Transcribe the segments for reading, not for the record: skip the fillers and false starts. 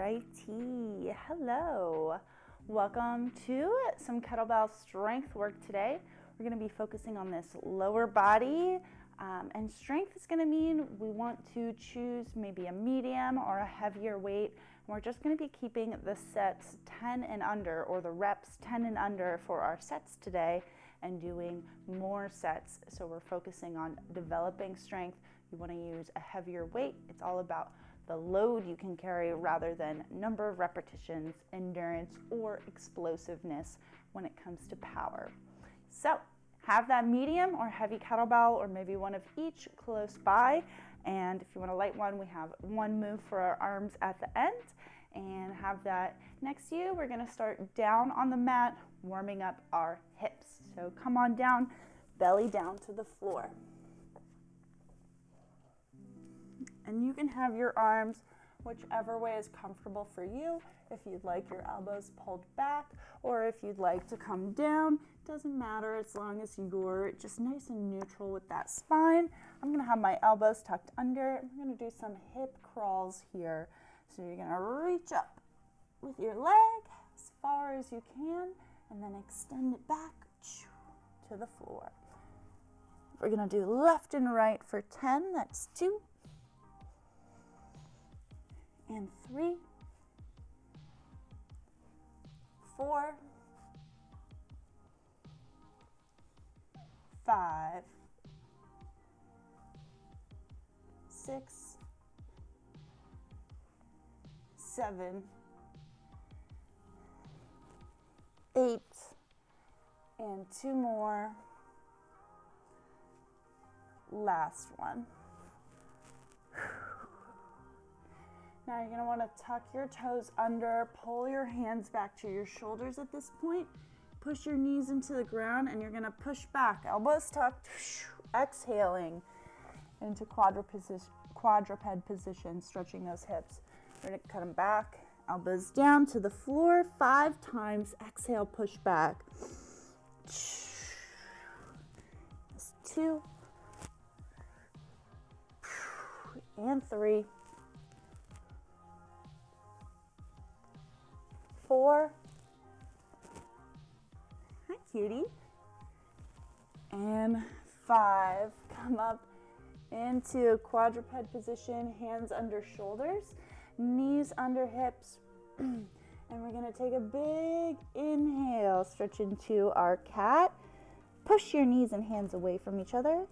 Alrighty, hello. Welcome to some kettlebell strength work today. We're going to be focusing on this lower body, and strength is going to mean we want to choose maybe a medium or a heavier weight. And we're just going to be keeping the sets 10 and under, or the reps 10 and under for our sets today, and doing more sets. So we're focusing on developing strength. You want to use a heavier weight. It's all about the load you can carry rather than number of repetitions, endurance, or explosiveness when it comes to power. So have that medium or heavy kettlebell, or maybe one of each close by. And if you want a light one, we have one move for our arms at the end, and have that next to you. We're going to start down on the mat, warming up our hips. So come on down, belly down to the floor. And you can have your arms whichever way is comfortable for you. If you'd like your elbows pulled back, or if you'd like to come down, doesn't matter as long as you're just nice and neutral with that spine. I'm gonna have my elbows tucked under. I'm gonna do some hip crawls here. So you're gonna reach up with your leg as far as you can, and then extend it back to the floor. We're gonna do left and right for 10, that's 2, and 3, 4, 5, 6, 7, 8, and 2 more. Last one. Now you're going to want to tuck your toes under, pull your hands back to your shoulders at this point, push your knees into the ground, and you're going to push back, elbows tucked, exhaling into quadruped position, stretching those hips. We're going to cut them back, elbows down to the floor 5 times, exhale, push back. That's 2, and 3, 4, hi cutie, and 5. Come up into quadruped position, hands under shoulders, knees under hips, and we're going to take a big inhale, stretch into our cat, push your knees and hands away from each other,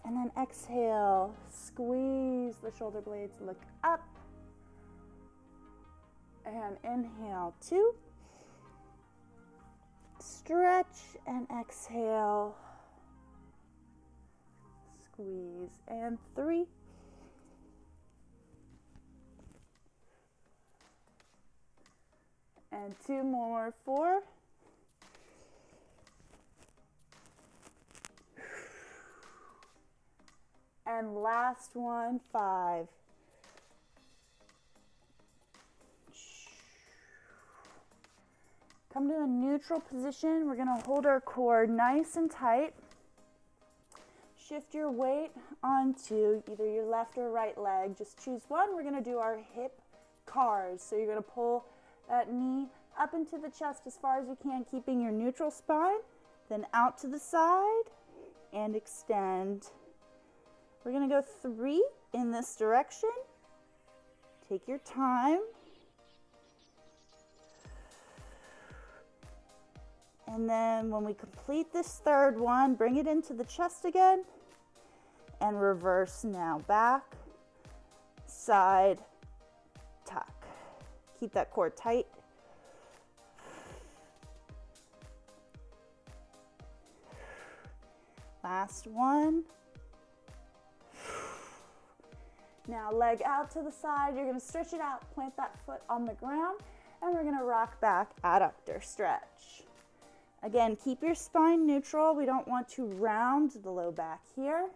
and then exhale, squeeze the shoulder blades, look up, and inhale, 2, stretch and exhale, squeeze, and 3, and 2 more, 4, and last one, 5. Come to a neutral position. We're gonna hold our core nice and tight. Shift your weight onto either your left or right leg. Just choose one. We're gonna do our hip cars. So you're gonna pull that knee up into the chest as far as you can, keeping your neutral spine, then out to the side and extend. We're gonna go 3 in this direction. Take your time. And then when we complete this third one, bring it into the chest again and reverse now. Back, side, tuck. Keep that core tight. Last one. Now leg out to the side. You're going to stretch it out, plant that foot on the ground, and we're going to rock back, adductor stretch. Again, keep your spine neutral. We don't want to round the low back here.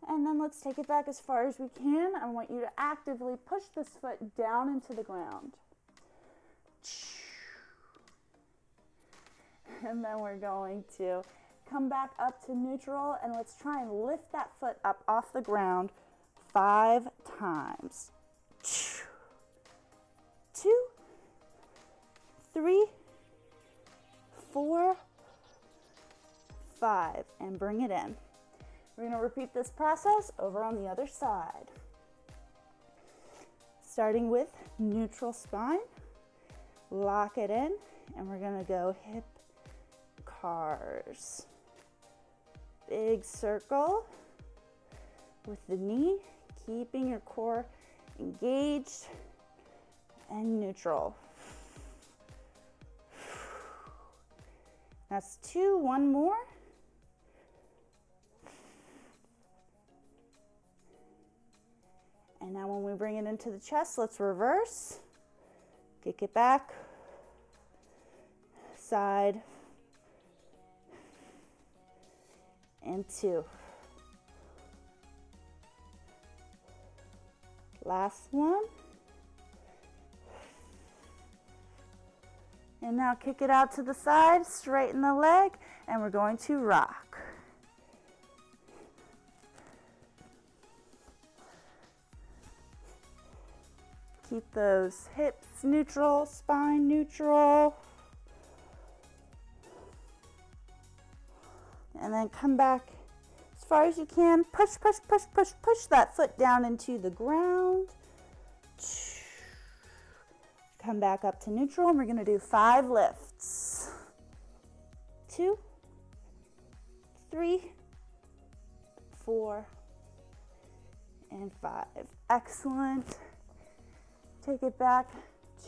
And then let's take it back as far as we can. I want you to actively push this foot down into the ground. And then we're going to come back up to neutral, and let's try and lift that foot up off the ground 5 times. 2, 3, 4, 5, and bring it in. We're going to repeat this process over on the other side. Starting with neutral spine, lock it in, and we're going to go hip cars. Big circle with the knee, keeping your core engaged and neutral. That's 2, 1 more. And now when we bring it into the chest, let's reverse. Kick it back. Side. And 2. Last one. And now kick it out to the side, straighten the leg, and we're going to rock. Keep those hips neutral, spine neutral. And then come back as far as you can. Push, push, push, push, push that foot down into the ground. Come back up to neutral, and we're going to do 5 lifts. 2, 3, 4, and 5. Excellent. Take it back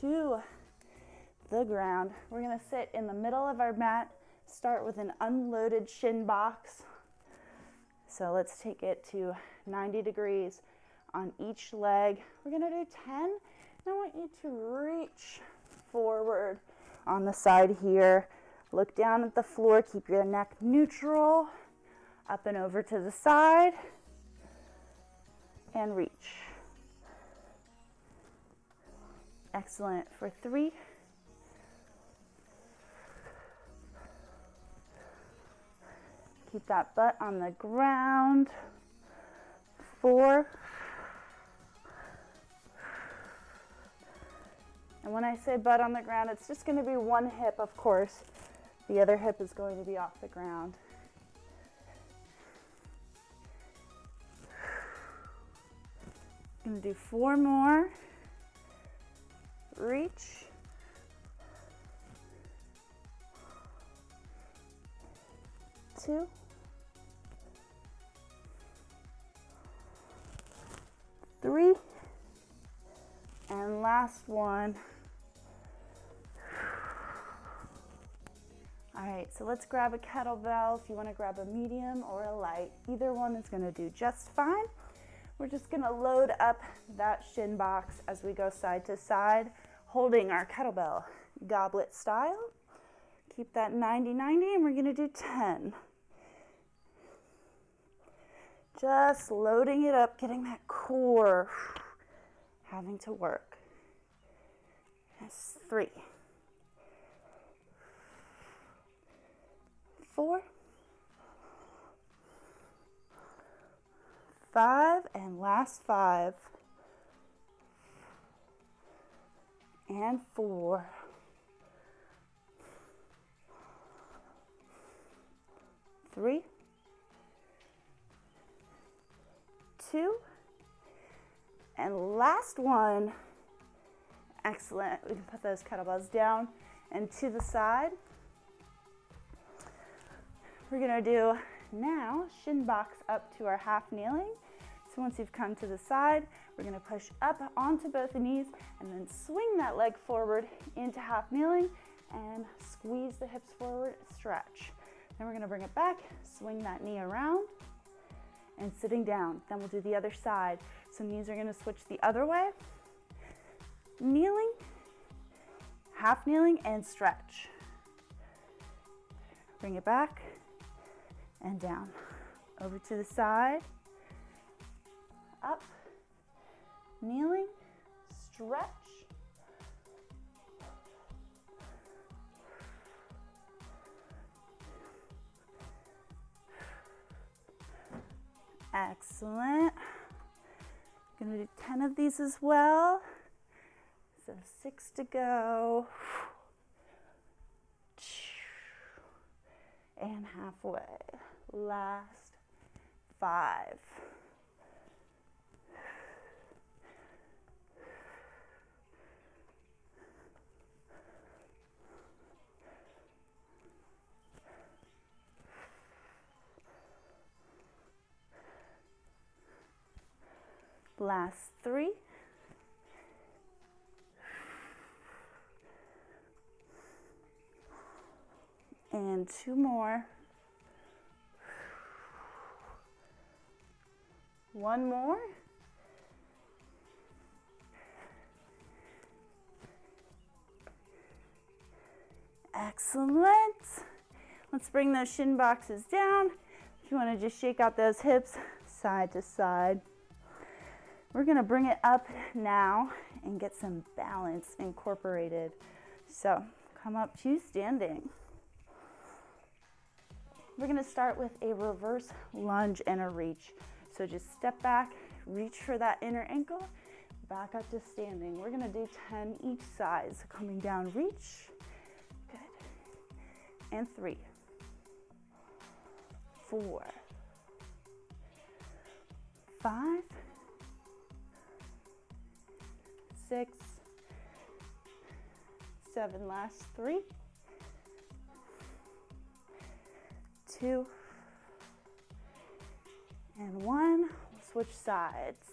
to the ground. We're going to sit in the middle of our mat. Start with an unloaded shin box. So let's take it to 90 degrees on each leg. We're going to do 10. I want you to reach forward on the side here. Look down at the floor. Keep your neck neutral. Up and over to the side. And reach. Excellent. For 3. Keep that butt on the ground. 4. And when I say butt on the ground, it's just going to be one hip, of course. The other hip is going to be off the ground. I'm going to do 4 more. Reach. 2. 3. And last one. All right, so let's grab a kettlebell. If you want to grab a medium or a light, either one is going to do just fine. We're just going to load up that shin box as we go side to side, holding our kettlebell goblet style. Keep that 90-90, and we're going to do 10. Just loading it up, getting that core having to work. That's 3. 4. 5, and last 5. And 4. 3. 2. And last one. Excellent. We can put those kettlebells down and to the side. We're going to do now shin box up to our half kneeling. So once you've come to the side, we're going to push up onto both the knees and then swing that leg forward into half kneeling and squeeze the hips forward, stretch. Then we're going to bring it back, swing that knee around and sitting down. Then we'll do the other side. So knees are going to switch the other way. Kneeling, half kneeling, and stretch. Bring it back and down. Over to the side. Up, kneeling, stretch. Excellent. We're gonna do 10 of these as well. So 6 to go. And halfway. Last 5. Last 3. And 2 more. 1 more. Excellent. Let's bring those shin boxes down. If you want to just shake out those hips side to side. We're going to bring it up now and get some balance incorporated. So come up to standing. We're going to start with a reverse lunge and a reach. So just step back, reach for that inner ankle, back up to standing. We're going to do 10 each side. So coming down, reach. Good. And 3, 4, 5, 6, 7, last 3, 2, and 1. We'll switch sides.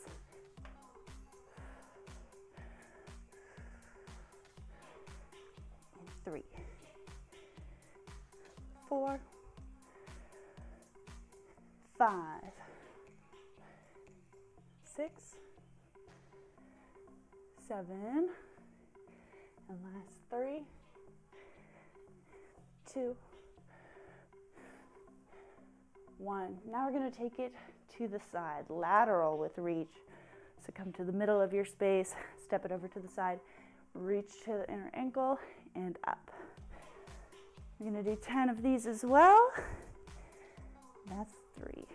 And 3, 4, 5, 6, 7, and last 3, 2, 1. Now we're going to take it to the side, lateral with reach. So come to the middle of your space, step it over to the side, reach to the inner ankle and up. We're going to do 10 of these as well. That's 3.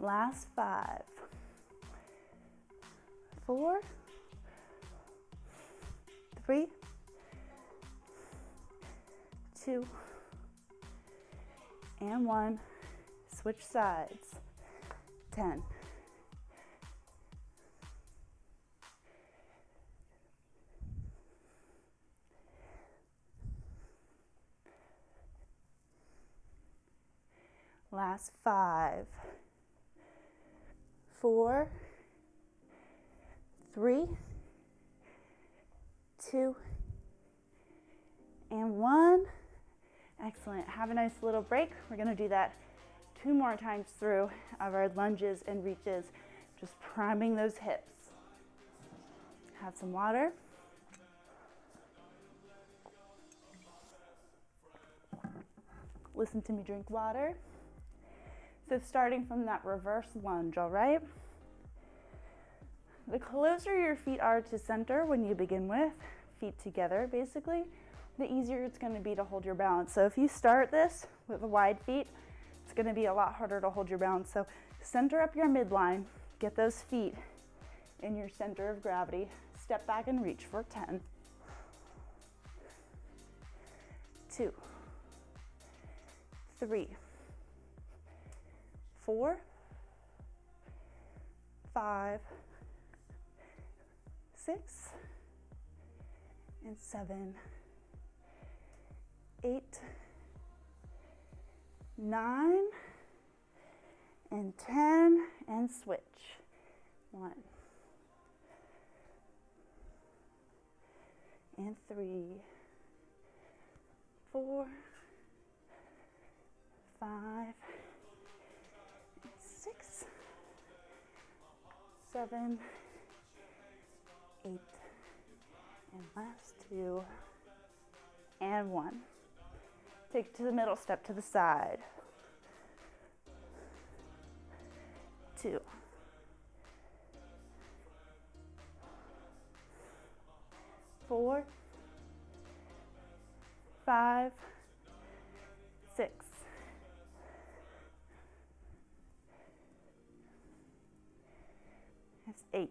Last 5, 4, 3, 2, and 1. Switch sides. 10. Last 5, 4, 3, 2, and 1. Excellent. Have a nice little break. We're going to do that 2 more times through of our lunges and reaches, just priming those hips. Have some water. Listen to me drink water. So starting from that reverse lunge, all right? The closer your feet are to center when you begin with, feet together basically, the easier it's going to be to hold your balance. So if you start this with wide feet, it's going to be a lot harder to hold your balance. So center up your midline, get those feet in your center of gravity, step back and reach for 10, 2, 3, 4, 5, 6, and 7, 8, 9, and 10, and switch. 1, and 3, 4, 5, 6, 7, 8, and last 2, and 1. Take it to the middle, step to the side. 2, 4, 5, 6, That's 8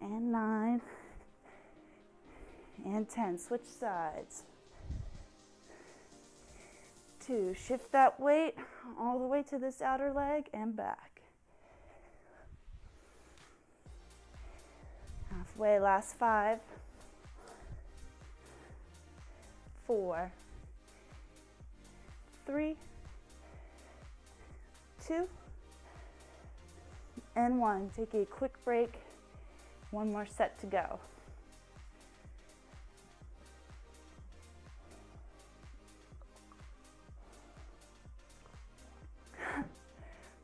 and 9 and 10. Switch sides. 2, shift that weight all the way to this outer leg and back. Halfway, last 5, 4, 3, 2, and 1. Take a quick break. One more set to go.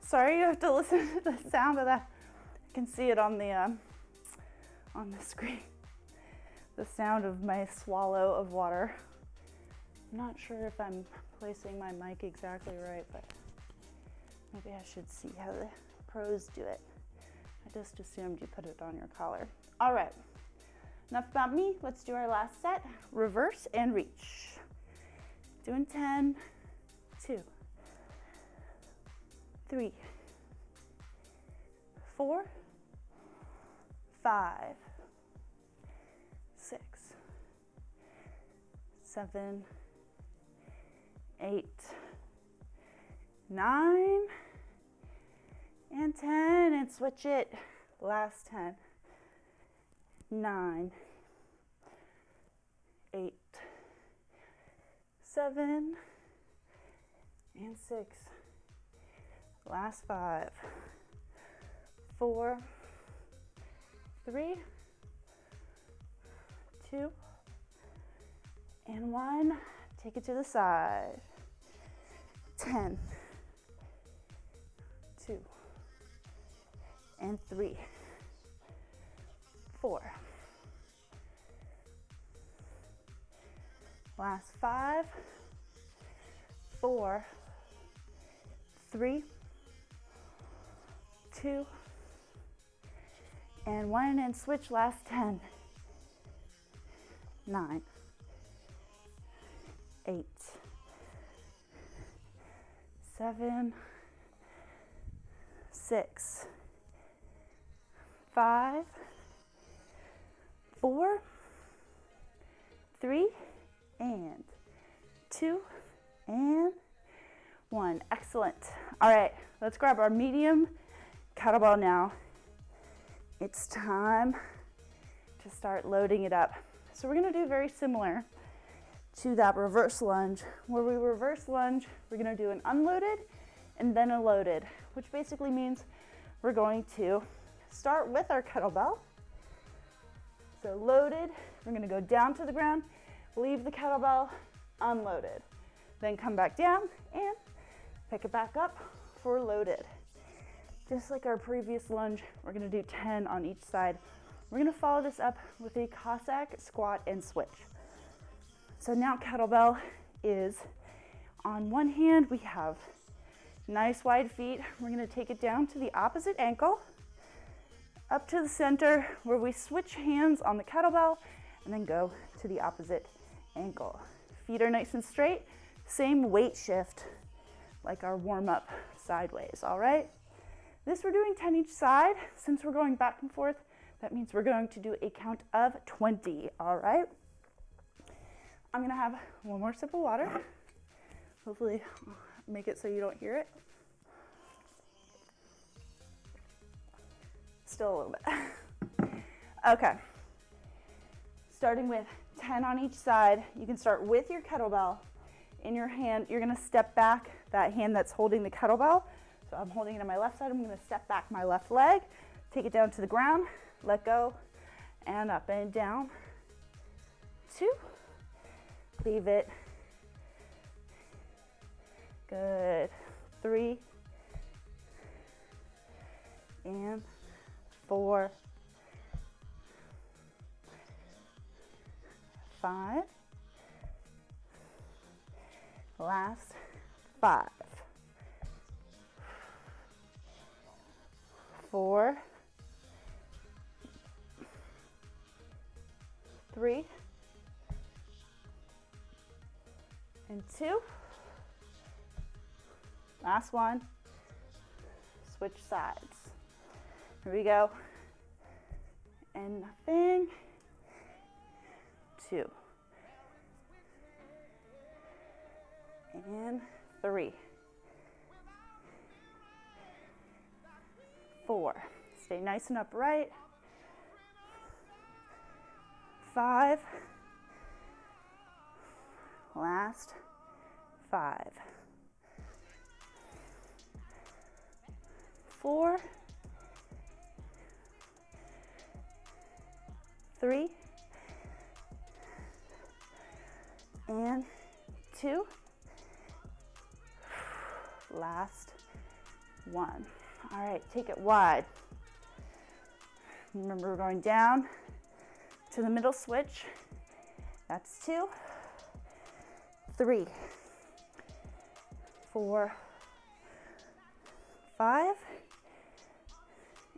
Sorry, you have to listen to the sound of that. I can see it on the screen. The sound of my swallow of water. I'm not sure if I'm placing my mic exactly right, but maybe I should see how the pros do it. I just assumed you put it on your collar. All right, enough about me. Let's do our last set. Reverse and reach. Doing 10, 2, 3, 4, 5, 6, 7, 8, 9, and 10, and switch it. Last 10. 9, 8, 7, and 6. Last 5, 4, 3, 2, and 1. Take it to the side. 10, 2, and 3, 4. Last 5, 4, 3, 2, and 1, and switch. Last 10, 9, 8, 7, 6, 5, 4, 3, and 2, and 1. Excellent. All right, let's grab our medium kettlebell now. It's time to start loading it up. So we're going to do very similar to that reverse lunge. Where we reverse lunge, we're going to do an unloaded and then a loaded, which basically means we're going to start with our kettlebell. So loaded, we're going to go down to the ground, leave the kettlebell, unloaded, then come back down and pick it back up for loaded. Just like our previous lunge, we're going to do 10 on each side. We're going to follow this up with a Cossack squat and switch. So now kettlebell is on one hand, we have nice wide feet. We're going to take it down to the opposite ankle, up to the center where we switch hands on the kettlebell and then go to the opposite ankle. Feet are nice and straight, same weight shift like our warm-up sideways, all right? This we're doing 10 each side. Since we're going back and forth, that means we're going to do a count of 20, all right? I'm gonna have one more sip of water. Hopefully make it so you don't hear it. Still a little bit. Okay, starting with 10 on each side. You can start with your kettlebell in your hand. You're gonna step back that hand that's holding the kettlebell. So I'm holding it on my left side. I'm gonna step back my left leg, take it down to the ground, let go, and up and down. 2, leave it. Good. 3, and 4, 5, last 5, 4, 3, and 2. Last one. Switch sides. Here we go. And nothing. 2. And 3. 4. Stay nice and upright. 5. Last 5. 4. 3. And 2. Last 1. All right, take it wide. Remember, we're going down to the middle switch. That's 2, 3, 4, 5,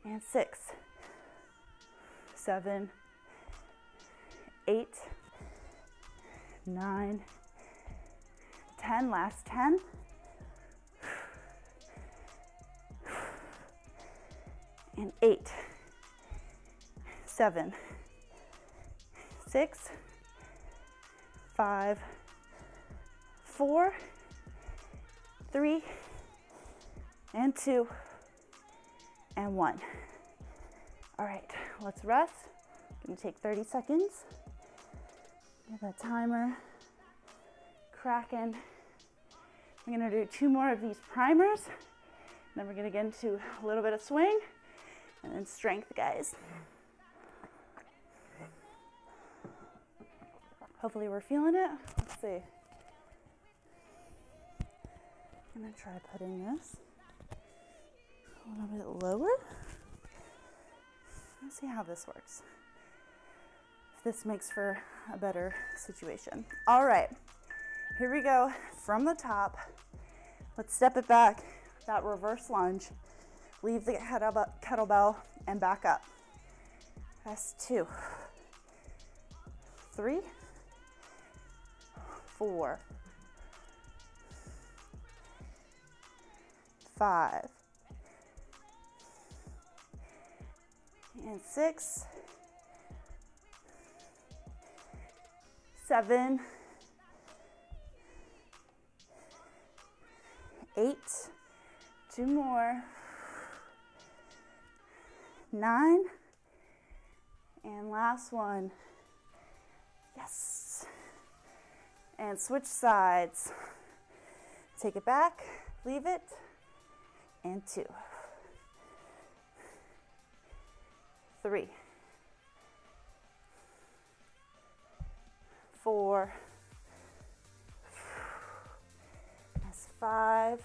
and 6, 7, 8, 9, 10. Last 10. And 8, 7, 6, 5, 4, 3, and 2, and 1. All right, let's rest. Gonna take 30 seconds. Get that timer cracking. I'm gonna do 2 more of these primers. Then we're gonna get into a little bit of swing and then strength, guys. Hopefully we're feeling it. Let's see. I'm gonna try putting this a little bit lower. Let's see how this works. If this makes for a better situation. All right, here we go from the top. Let's step it back, that reverse lunge. Leave the kettlebell and back up. That's 2, 3, 4, 5, and 6, 7, 8, 2 more, 9, and last one. Yes. And switch sides. Take it back, leave it, and 2, 3, 4, that's 5,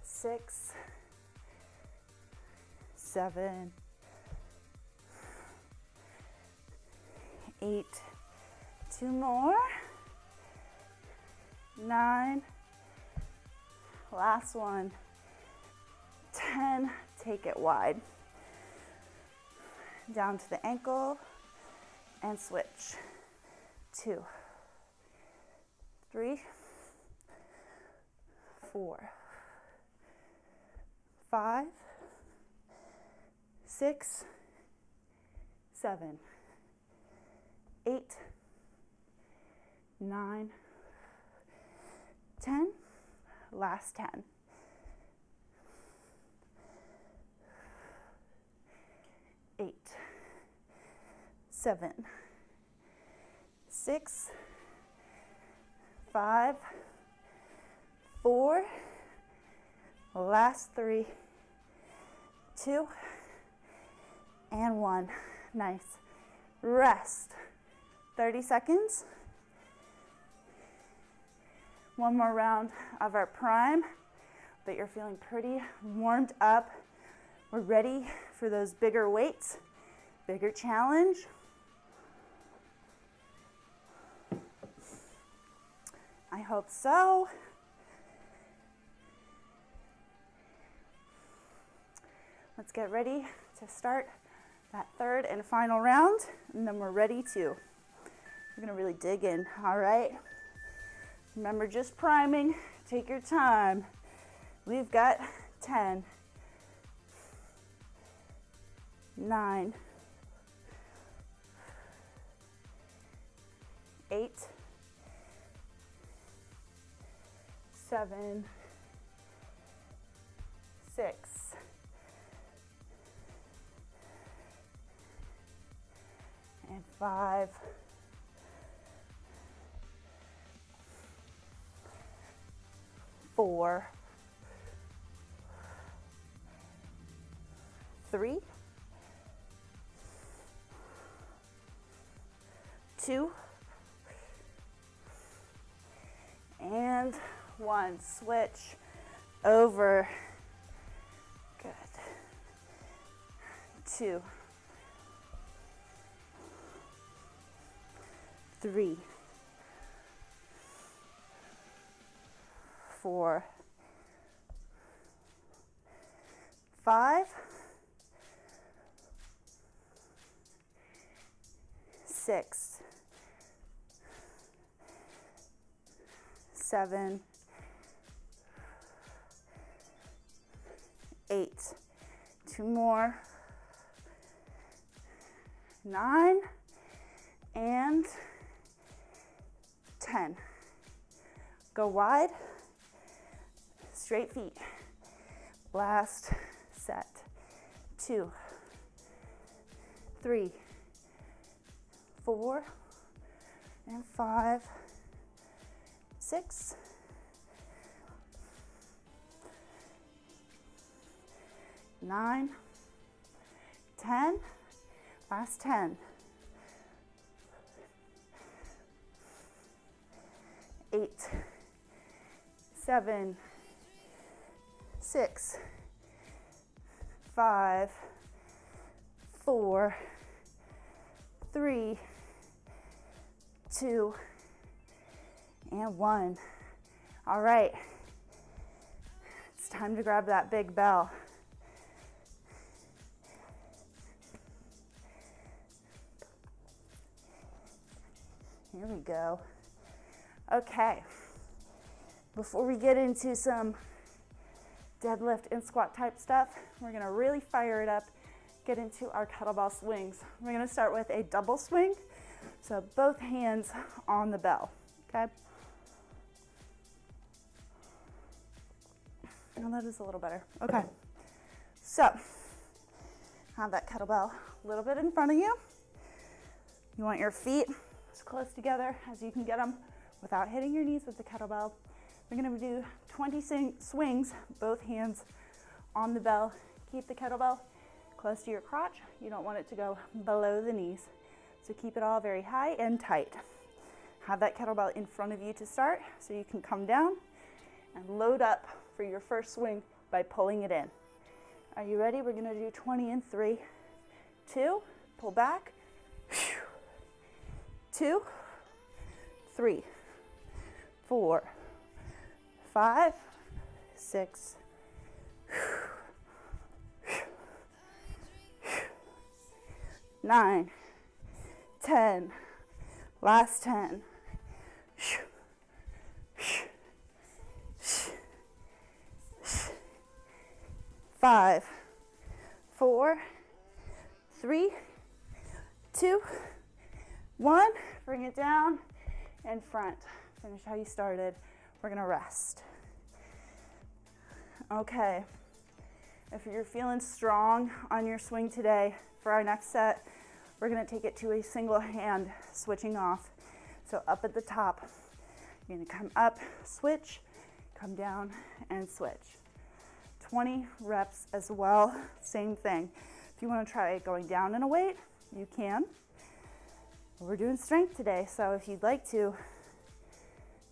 6, 7, 8, 2 more, 9, last one, 10, take it wide, down to the ankle, and switch, 2, 3, 4, 5, 6, 7, 8, 9, 10, last 10. 8, 7, 6, 5, 4, last 3, 2, and 1. Nice. Rest. 30 seconds. One more round of our prime, but you're feeling pretty warmed up. We're ready for those bigger weights, bigger challenge. I hope so. Let's get ready to start that third and final round, and then we're ready to. We're gonna really dig in, all right? Remember, just priming, take your time. We've got 10, 9, 8, 7, 6, 5, 4, 3, 2, and 1. Switch over. Good. 2, 3, 4, 5, 6, 7, 8. 2 more. 9 and 10. Go wide, straight feet. Last set. 2, 3, 4, and 5, 6, 9, 10. Last 10. 8, 7, 6, 5, 4, 3, 2, and 1. All right, it's time to grab that big bell. Here we go. Okay, before we get into some deadlift and squat type stuff, we're gonna really fire it up, get into our kettlebell swings. We're gonna start with a double swing, so both hands on the bell, okay? Now that is a little better. Okay, so have that kettlebell a little bit in front of you. You want your feet as close together as you can get them without hitting your knees with the kettlebell. We're gonna do 20 swings, both hands on the bell. Keep the kettlebell close to your crotch. You don't want it to go below the knees. So keep it all very high and tight. Have that kettlebell in front of you to start so you can come down and load up for your first swing by pulling it in. Are you ready? We're gonna do 20 in 3, 2, pull back, 2, 3, 4, 5, 6, 9, 10, last 10, 5, 4, 3, 2, 1, bring it down and front. Finish how you started. We're gonna rest. Okay, if you're feeling strong on your swing today, for our next set, we're gonna take it to a single hand switching off. So up at the top, you're gonna come up, switch, come down and switch. 20 reps as well, same thing. If you wanna try going down in a weight, you can. We're doing strength today, so if you'd like to,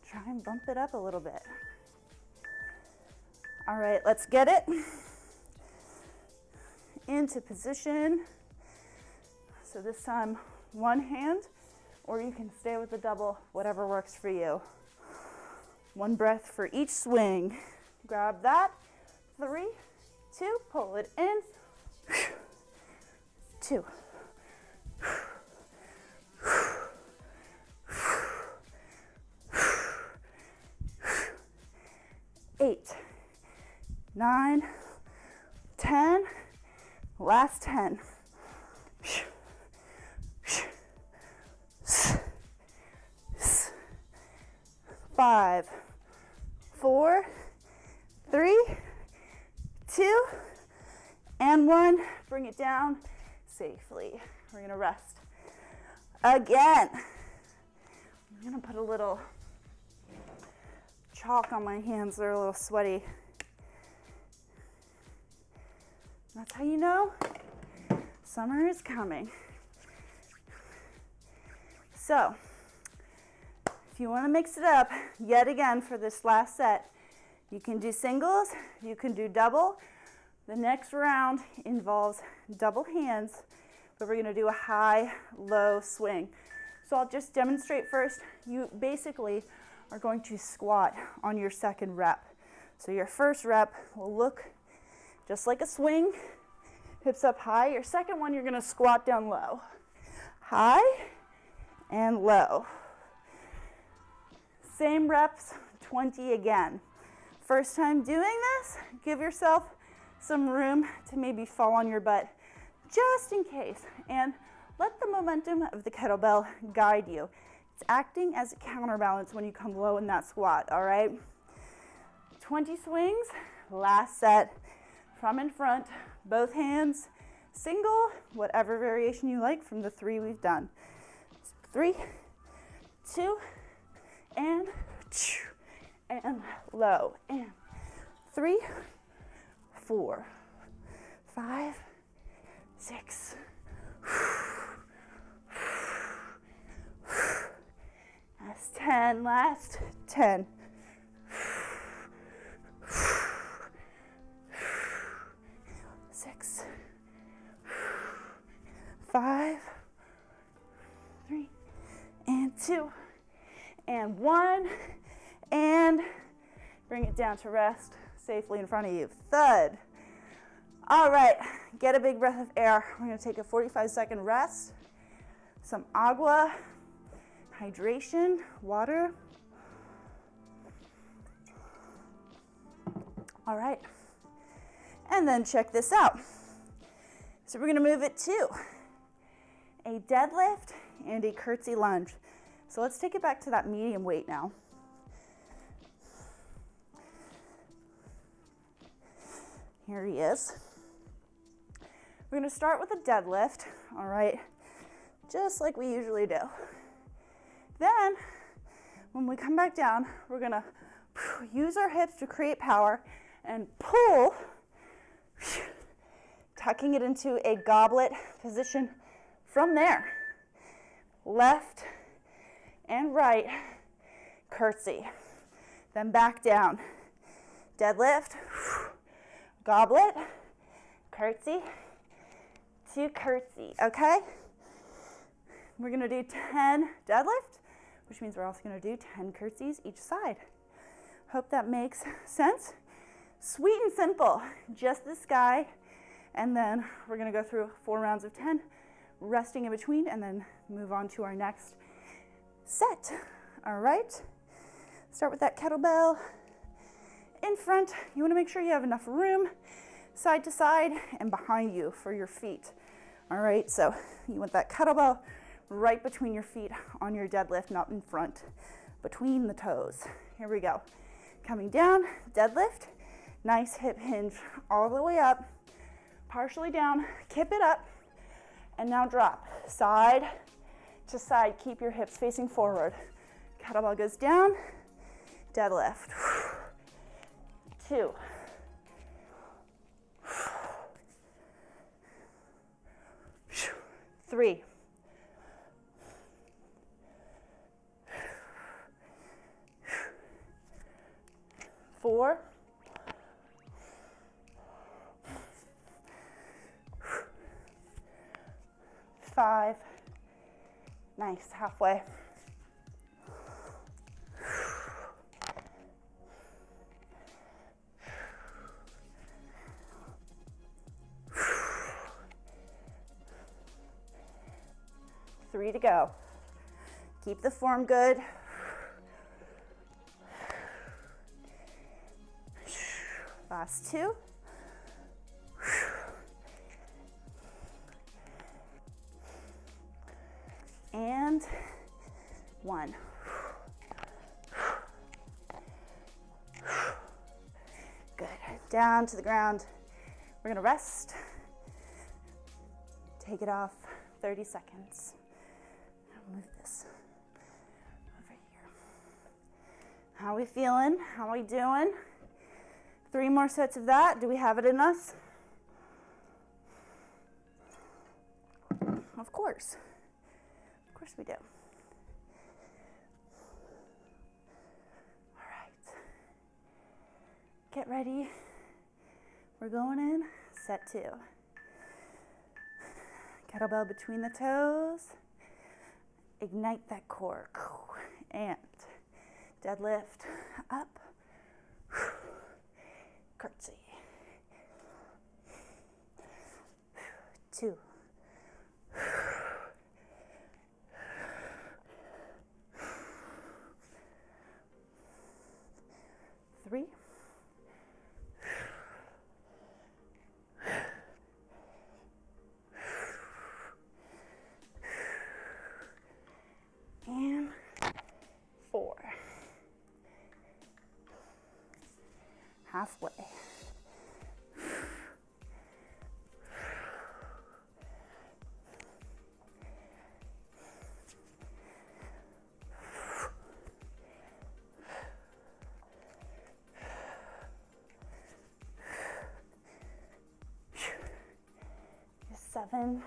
try and bump it up a little bit. All right, let's get it into position. So this time, one hand, or you can stay with the double, whatever works for you. One breath for each swing. Grab that, 3, 2, pull it in, 2, 8, 9, 10, last 10. 5, 4, 3, 2, and 1. Bring it down safely. We're gonna rest. Again, I'm gonna put a little chalk on my hands. They're a little sweaty. That's how you know summer is coming. So, if you want to mix it up yet again for this last set, you can do singles, you can do double. The next round involves double hands, but we're going to do a high-low swing. So I'll just demonstrate first. You basically are going to squat on your second rep. So your first rep will look just like a swing, hips up high. Your second one, you're going to squat down low. High and low. Same reps, 20 again. First time doing this, give yourself some room to maybe fall on your butt just in case. And let the momentum of the kettlebell guide you. It's acting as a counterbalance when you come low in that squat, all right? 20 swings, last set, from in front, both hands, single, whatever variation you like from the 3 we've done. 3, 2, and low, and 3, 4, 5, 6. That's 10, last 10. 6, 5, 3, and 2, and 1, and bring it down to rest safely in front of you. Thud. All right, get a big breath of air. We're gonna take a 45-second rest, some agua, hydration, water. All right, and then check this out. So we're gonna move it to a deadlift and a curtsy lunge. So let's take it back to that medium weight now. Here he is. We're gonna start with a deadlift, all right, just like we usually do. Then, when we come back down, we're gonna use our hips to create power and pull, tucking it into a goblet position from there. Left and right, curtsy. Then back down. Deadlift, goblet, curtsy, to curtsy, okay? We're gonna do 10 deadlift, which means we're also gonna do 10 curtsies each side. Hope that makes sense. Sweet and simple, just this guy, and then we're gonna go through 4 rounds of 10, resting in between, and then move on to our next set, all right? Start with that kettlebell in front. You wanna make sure you have enough room side to side and behind you for your feet, all right? So you want that kettlebell right between your feet on your deadlift, not in front, between the toes. Here we go. Coming down, deadlift, nice hip hinge all the way up, partially down, kip it up, and now drop. Side to side, keep your hips facing forward. Kettlebell goes down, deadlift. 2. 3. 4. 5. Nice, halfway. 3 to go. Keep the form good. 5. Last 2. And 1. Good. Down to the ground. We're gonna rest. Take it off. 30 seconds. Move this over here. How are we feeling? How are we doing? 3 more sets of that. Do we have it in us? Of course. Of course we do. All right. Get ready. We're going in. Set 2. Kettlebell between the toes. Ignite that core. And deadlift up. Curtsy. 2. 3. And 4. Halfway. Seven.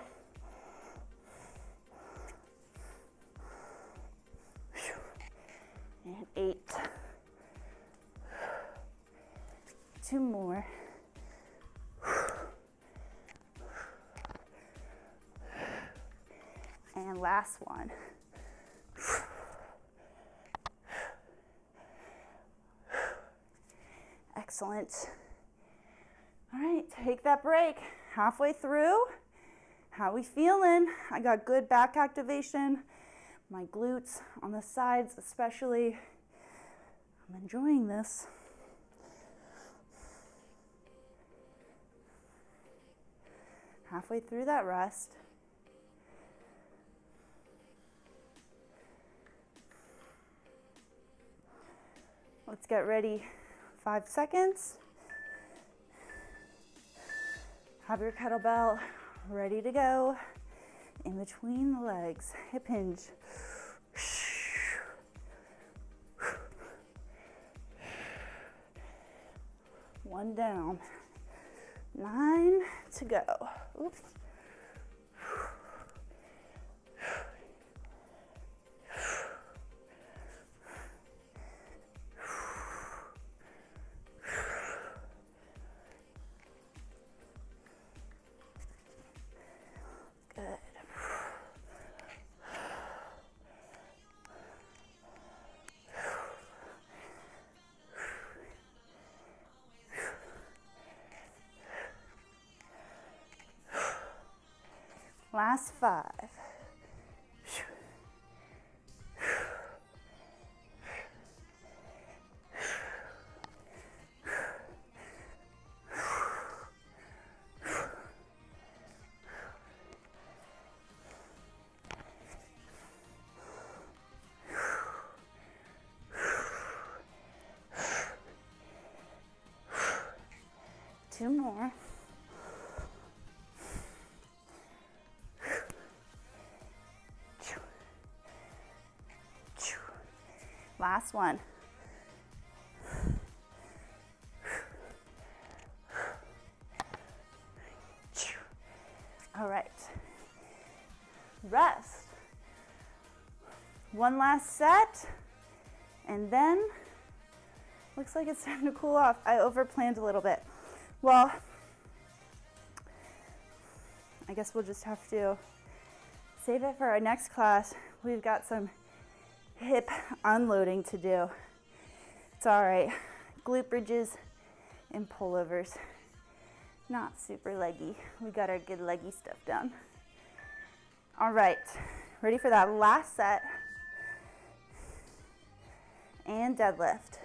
And 8. 2 more. And last one. Excellent. All right, take that break. Halfway through. How are we feeling? I got good back activation. My glutes on the sides especially. I'm enjoying this. Halfway through that rest. Let's get ready. 5 seconds. Have your kettlebell ready to go in between the legs. Hip hinge. One down. 9 to go. Oops. Good. Last 5. 2 more. Last one. All right. Rest. One last set, and then looks like it's time to cool off. I overplanned a little bit. Well, I guess we'll just have to save it for our next class. We've got some hip unloading to do. It's all right. Glute bridges and pullovers. Not super leggy. We got our good leggy stuff done. All right, ready for that last set. And deadlift.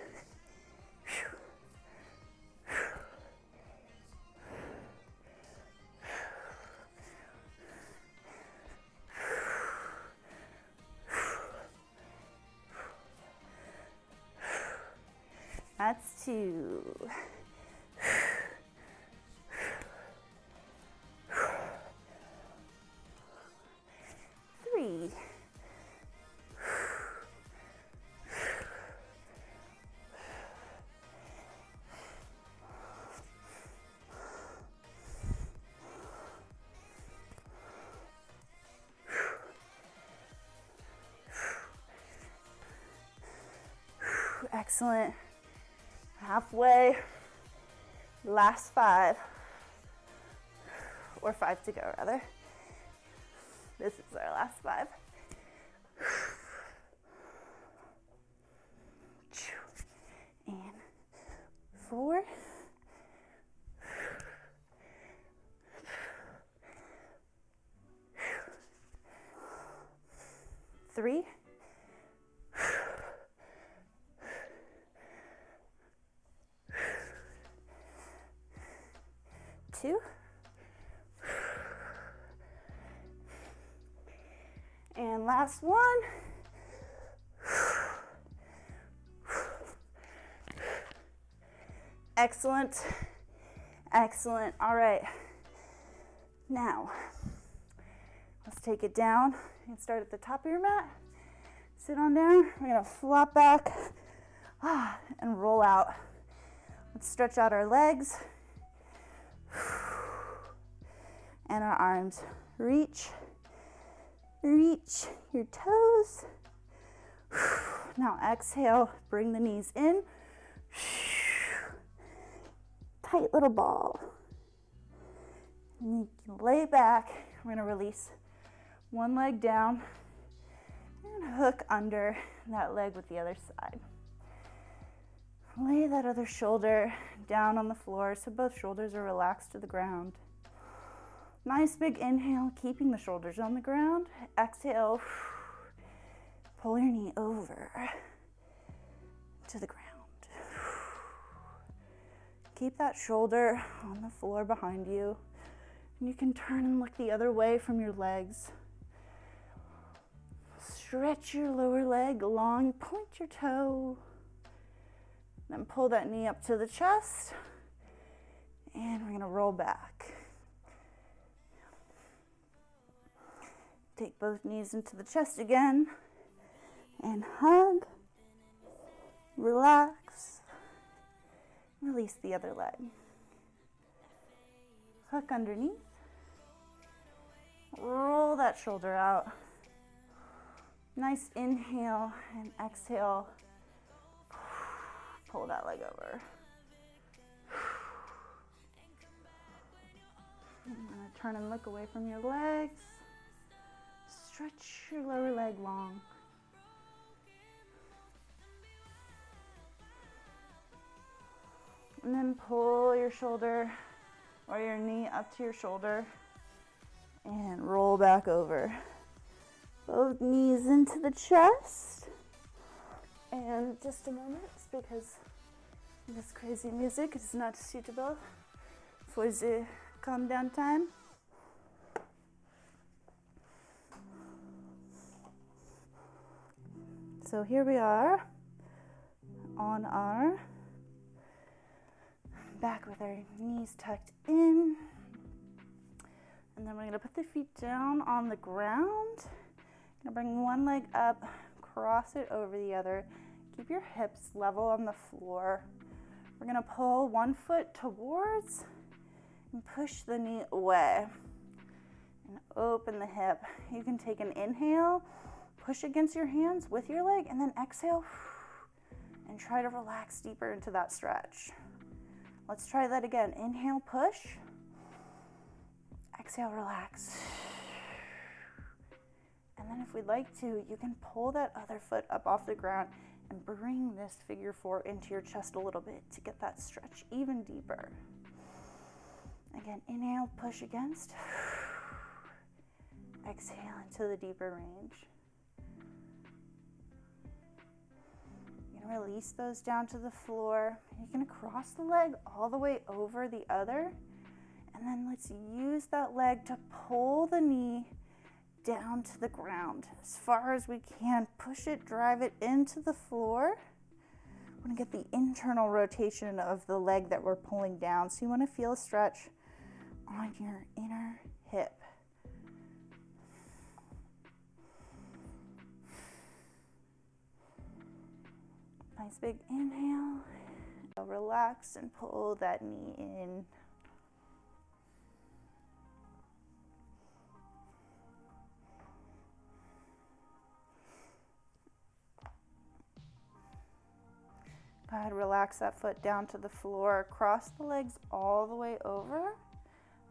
2, 3, 4. Excellent. Halfway. Last 5. Or 5 to go, rather. This is our last 5. And 4. 3. 2. And last one. Excellent. Excellent. All right. Now, let's take it down. You can start at the top of your mat. Sit on down. We're going to flop back and roll out. Let's stretch out our legs and our arms. Reach your toes. Now exhale, bring the knees in. Tight little ball. And you can lay back. We're going to release one leg down and hook under that leg with the other side. Lay that other shoulder down on the floor so both shoulders are relaxed to the ground. Nice big inhale, keeping the shoulders on the ground. Exhale, pull your knee over to the ground. Keep that shoulder on the floor behind you. And you can turn and look the other way from your legs. Stretch your lower leg long, point your toe. Then pull that knee up to the chest. And we're gonna roll back. Take both knees into the chest again. And hug. Relax. Release the other leg. Hook underneath. Roll that shoulder out. Nice inhale and exhale. Pull that leg over. I'm going to turn and look away from your legs. Stretch your lower leg long. And then pull your shoulder or your knee up to your shoulder and roll back over. Both knees into the chest. And just a moment, because this crazy music is not suitable for the calm down time. So here we are on our back with our knees tucked in. And then we're going to put the feet down on the ground. Gonna bring one leg up, cross it over the other. Keep your hips level on the floor. We're gonna pull one foot towards and push the knee away. And open the hip. You can take an inhale, push against your hands with your leg, and then exhale and try to relax deeper into that stretch. Let's try that again. Inhale, push. Exhale, relax. And then if we'd like to, you can pull that other foot up off the ground and bring this figure 4 into your chest a little bit to get that stretch even deeper. Again, inhale, push against. Exhale into the deeper range. You're gonna release those down to the floor. You're gonna cross the leg all the way over the other. And then let's use that leg to pull the knee down to the ground as far as we can. Push it, drive it into the floor. want to get the internal rotation of the leg that we're pulling down. So you want to feel a stretch on your inner hip. Nice big inhale. Relax and pull that knee in. Go ahead, relax that foot down to the floor. Cross the legs all the way over.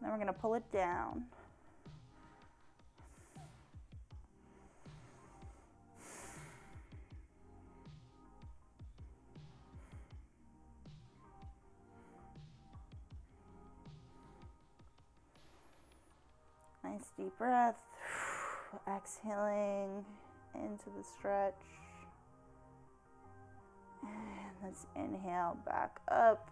Then we're going to pull it down. Nice deep breath. Exhaling into the stretch. And let's inhale back up.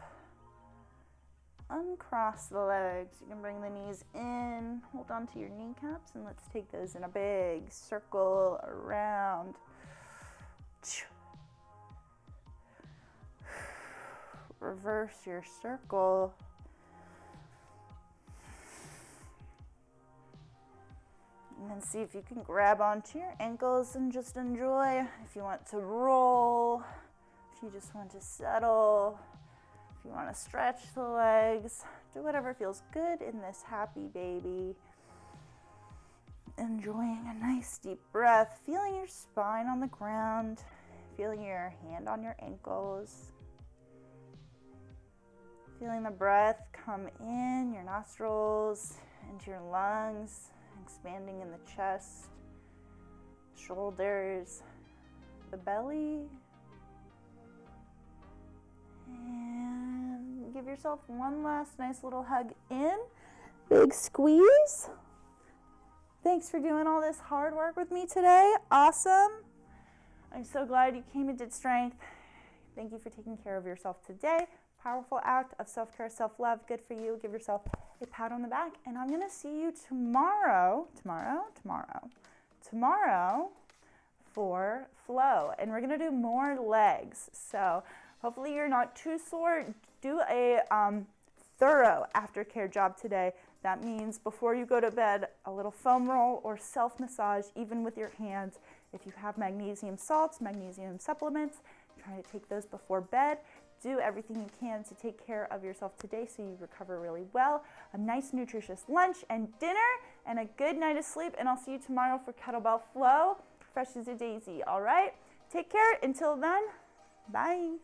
Uncross the legs. You can bring the knees in. Hold on to your kneecaps and let's take those in a big circle around. Reverse your circle. And then see if you can grab onto your ankles and just enjoy. If you want to roll, if you just want to settle, if you want to stretch the legs, do whatever feels good in this happy baby. Enjoying a nice deep breath, feeling your spine on the ground, feeling your hand on your ankles, feeling the breath come in your nostrils, into your lungs, expanding in the chest, shoulders, the belly. And give yourself one last nice little hug in. Big squeeze. Thanks for doing all this hard work with me today. Awesome. I'm so glad you came and did strength. Thank you for taking care of yourself today. Powerful act of self-care, self-love. Good for you. Give yourself a pat on the back. And I'm going to see you tomorrow for flow. And we're going to do more legs. So hopefully you're not too sore. Do a thorough aftercare job today. That means before you go to bed, a little foam roll or self-massage, even with your hands. If you have magnesium salts, magnesium supplements, try to take those before bed. Do everything you can to take care of yourself today so you recover really well. A nice nutritious lunch and dinner and a good night of sleep. And I'll see you tomorrow for Kettlebell Flow. Fresh as a daisy, all right? Take care. Until then, bye.